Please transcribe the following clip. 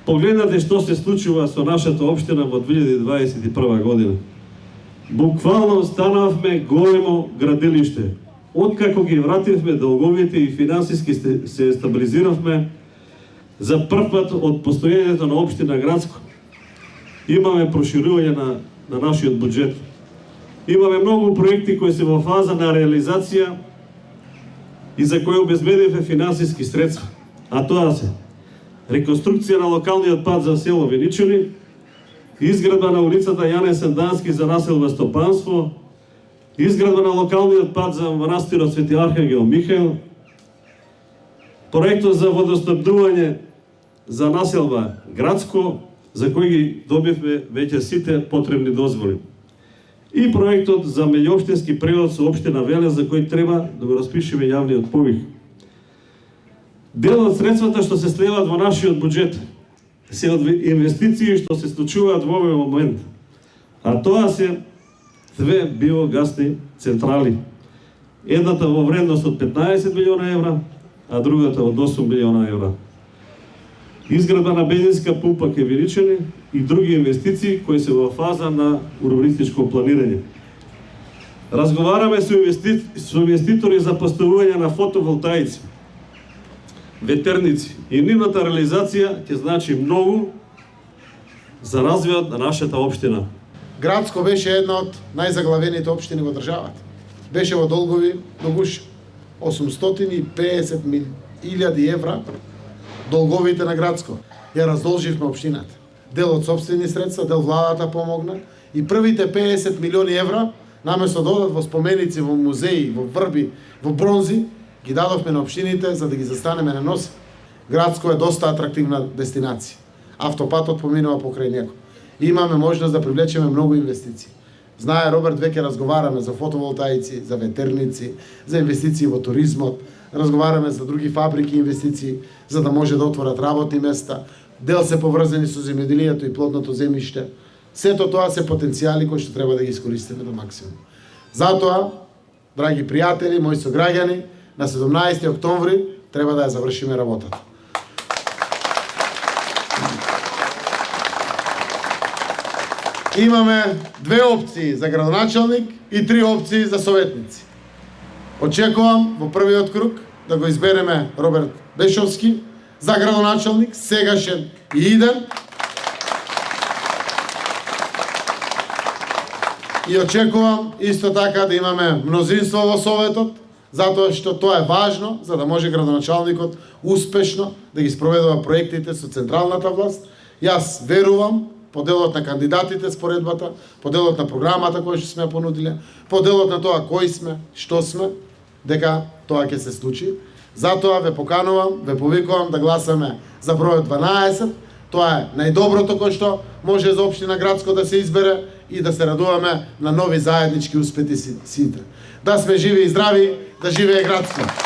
Погледнете што се случува со нашата општина во 2021 година. Буквално станавме големо градилиште. Откако ги вративме долговите и финансиски се стабилизиравме, за прв пат од постојањето на општина Градско имаме проширување на нашиот буџет. Имаме многу проекти кои се во фаза на реализација и за кои обезбедивме финансиски средства, а тоа се реконструкција на локалниот пат за село Веничани, изградба на улицата Јане Сендански за населба Стопанство, изградба на локалниот пат за манастирот Свети Архангел Михаил, проектот за водоснабдување за населба Градско, за кој ги добивме веќе сите потребни дозволи. И проектот за меѓуопштински превоз со општина Велес, за кој треба да го распишеме јавниот повик. Дел од средствата што се сливаат во нашиот буџет се од инвестиции што се случуваат во овој момент, а тоа се две биогасни централи. Едната во вредност од 15 милиона евра, а другата од 8 милиона евра. Изградба на бензинска пумпа кај Веничани и други инвестиции кои се во фаза на урбанистичко планирање. Разговараме со инвеститори за поставување на фотоволтаици, ветерници, и нивната реализација ќе значи многу за развојот на нашата општина. Градско беше една од најзаглавените општини во државата. Беше во долгови до гуш 850.000 евра долговите на Градско. Ја раздолживме општината. Дел од сопствени средства, дел владата помогна и првите 50 милиони евра наместо да одат во споменици, во музеи, во врби, во бронзи, ги дадовме на општините за да ги застанеме на нос. Градско е доста атрактивна дестинација. Автопатот поминува покрај него. Имаме можност да привлечеме многу инвестиции. Знае Роберт, веќе разговараме за фотоволтаици, за ветерници, за инвестиции во туризмот, разговараме за други фабрики инвестиции, за да може да отворат работни места. Дел се поврзани со земјоделието и плодното земјиште. Сето тоа се потенцијали кои што треба да ги искористиме до максимум. Затоа, драги пријатели, мои сограѓани, на 17 октомври треба да ја завршиме работата. Имаме две опции за градоначалник и три опции за советници. Очекувам во првиот круг да го избереме Роберт Бешовски за градоначалник, сегашен и иден. И очекувам исто така да имаме мнозинство во советот, затоа што тоа е важно за да може градоначалникот успешно да ги спроведува проектите со централната власт. Јас верувам по делот на кандидатите споредбата, по делот на програмата која што сме понудиле, по делот на тоа кои сме, што сме, дека тоа ќе се случи. Затоа ве поканувам, ве повикувам да гласаме за бројот 12. Тоа е најдоброто кој што може за општина Градско да се избере и да се радуваме на нови заеднички успети сите. Да сме живи и здрави, да живее Градско!